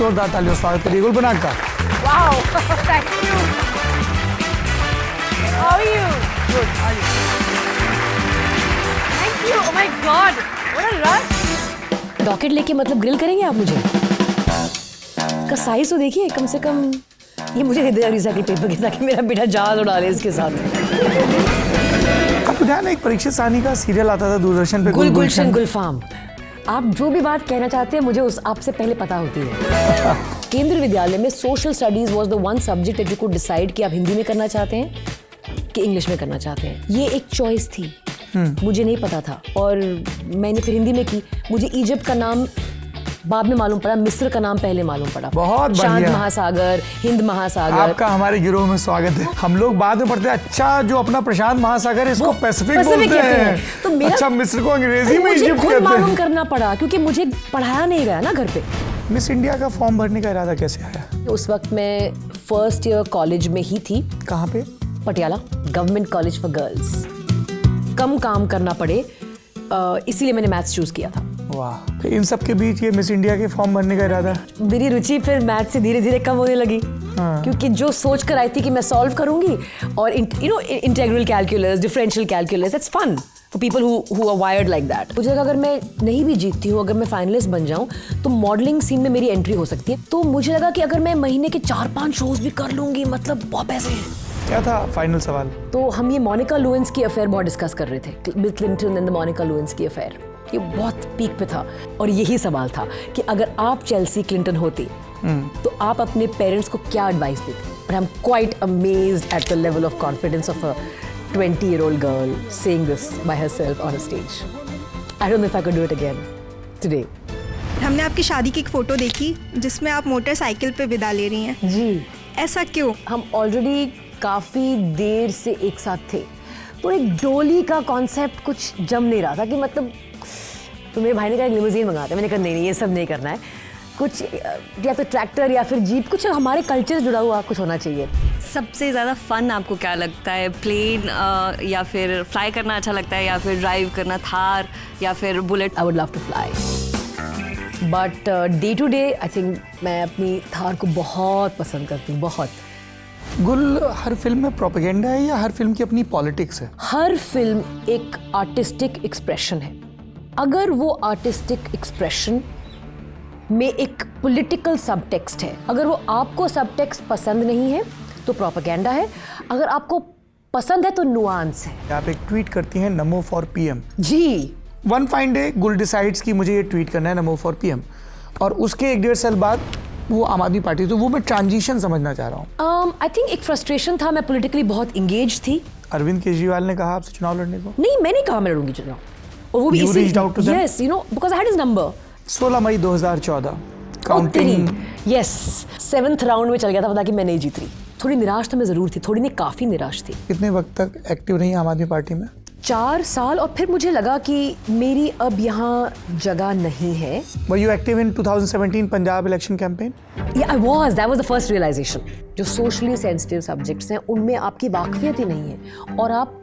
जोरदार तालियों से स्वागत करिए गुलपनाग का। Wow, thank you. How are you? Good, how are you? Thank you. Oh my God, what a rush. Docket लेके मतलब ग्रिल करेंगे आप मुझे? इसका साइज तो देखिए, कम से कम ये मुझे दे दे रिसाइकिल पेपर के, ताकि मेरा बेटा जाल उड़ा ले इसके साथ। आपको ध्यान है एक परीक्षित साहनी का सीरियल आता था दूरदर्शन पे, गुलशन गुलफाम। आप जो भी बात कहना चाहते हैं मुझे उस आपसे पहले पता होती है। केंद्रीय विद्यालय में social studies was the one subject that you could decide कि आप हिंदी में करना चाहते हैं कि इंग्लिश में करना चाहते हैं। ये एक चॉइस थी, मुझे नहीं पता था और मैंने फिर हिंदी में की। मुझे इजिप्ट का नाम बाद में मालूम पड़ा, मिस्र का नाम पहले मालूम पड़ा। बहुत शांत बढ़िया। महासागर, हिंद महासागर। आपका हमारे गिरोह में स्वागत है। हम लोग बाद में पढ़ते हैं अच्छा जो अपना प्रशांत महासागर है इसको पैसिफिक बोलते हैं। तो मेरा अच्छा मिस्र को अंग्रेजी में मुझे इजिप्ट खुद कहते मालूम हैं। करना पड़ा क्योंकि मुझे पढ़ाया नहीं गया ना घर पे। मिस इंडिया का फॉर्म भरने का इरादा कैसे आया? उस वक्त मैं फर्स्ट ईयर कॉलेज में ही थी। कहाँ पे? Patiala government college for girls. कम काम करना पड़े इसीलिए मैंने मैथ्स चूज किया था। वाह, तो इन सब के बीच ये मिस इंडिया के फॉर्म भरने का इरादा? मेरी रुचि फिर मैथ से धीरे धीरे कम होने लगी। क्योंकि जो सोच कर आई थी कि मैं सॉल्व करूंगी और integral calculus, differential calculus, it's fun for people who are wired like that. मुझे लगा अगर मैं नहीं भी जीतती हूँ, अगर मैं फाइनलिस्ट बन जाऊँ तो मॉडलिंग सीन में मेरी एंट्री हो सकती है। तो मुझे लगा कि अगर मैं महीने के 4-5 शोज भी कर लूंगी, मतलब बहुत पैसे हैं। क्या था फाइनल सवाल? तो हम ये मोनिका लुइस की अफेयर बहुत डिस्कस कर रहे थे, Bill Clinton and Monica Lewis की अफेयर। ये बहुत पीक पे था और यही सवाल था कि अगर आप चेल्सी क्लिंटन होती तो आप अपने पेरेंट्स को क्या एडवाइस देते? But I am quite amazed at the level of confidence of a 20-year-old girl saying this by herself on a stage. I don't know if I could do it again today. हमने आपकी शादी की एक photo देखी जिसमें आप motorcycle पे विदा ले रही हैं। जी, ऐसा क्यों? हम ऑलरेडी काफ़ी देर से एक साथ थे, तो एक डोली का कॉन्सेप्ट कुछ जम नहीं रहा था कि मतलब। तो मेरे भाई ने कहा एक लिमोजीन मंगाते हैं। मैंने कहा नहीं ये सब नहीं करना है, कुछ या तो ट्रैक्टर या फिर जीप, कुछ हमारे कल्चर से जुड़ा हुआ कुछ होना चाहिए। सबसे ज़्यादा फन आपको क्या लगता है? प्लेन या फिर फ्लाई करना अच्छा लगता है, या फिर ड्राइव करना, थार या फिर bullet? I would love to fly, but day to day I think मैं अपनी थार को बहुत पसंद करती हूँ, बहुत। गुल, हर फिल्म में प्रोपेगेंडा है या हर फिल्म की अपनी पॉलिटिक्स है? हर फिल्म एक आर्टिस्टिक एक्सप्रेशन है। अगर वो आर्टिस्टिक एक्सप्रेशन में एक पॉलिटिकल सबटेक्स्ट है, अगर वो आपको सबटेक्स्ट पसंद नहीं है तो प्रोपेगेंडा है, अगर आपको पसंद है तो नुआंस है। आप एक ट्वीट करती हैं नमो फॉर पीएम। जी, one fine day Gul decides कि मुझे ये ट्वीट करना है नमो फॉर पीएम, और उसके 1-1.5 साल बाद वो आम आदमी पार्टी, तो वो मैं ट्रांजिशन समझना चाह रहा हूँ। आई थिंक एक फ्रस्ट्रेशन था, मैं पॉलिटिकली बहुत इंगेज थी। अरविंद केजरीवाल ने कहा आपसे चुनाव लड़ने को? नहीं, मैंने कहा मैं लड़ूंगी चुनाव, और वो भी You reached out to them? yes, you know, because I had his number. 16 मई 2014 काउंटिंग। यस, 7th राउंड में चल गया था पता कि मैं नहीं जीत रही। थोड़ी निराश तो मैं जरूर थी, थोड़ी नहीं काफी निराश थी। कितने वक्त तक एक्टिव रही आम आदमी पार्टी में? 4 साल, और फिर मुझे लगा कि मेरी अब यहाँ जगह नहीं है। Were you active in 2017 Punjab election campaign? Yeah, I was. That was the first realization. जो सोशली सेंसिटिव सब्जेक्ट्स हैं उनमें आपकी वाकफियत ही नहीं है और आप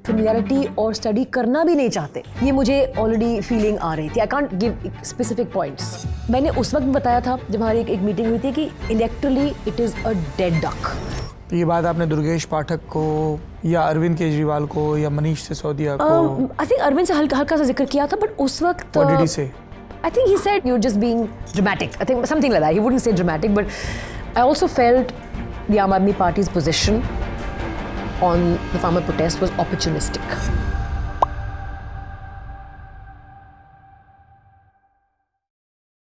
फेमिलियरिटी और स्टडी करना भी नहीं चाहते। ये मुझे ऑलरेडी फीलिंग आ रही थी। I can't give specific points. मैंने उस वक्त बताया था जब हमारी एक मीटिंग हुई थी कि electorally it is a dead duck. तो ये बात आपने दुर्गेश पाठक को या अरविंद केजरीवाल को या मनीष सिसोदिया को? आई थिंक अरविंद से हल्का सा जिक्र किया था, बट उस वक्त What did he say? I think he said you're just being dramatic. I think something like that. He wouldn't say dramatic, but I also felt the Aam Aadmi Party's position on the farmer protest was opportunistic.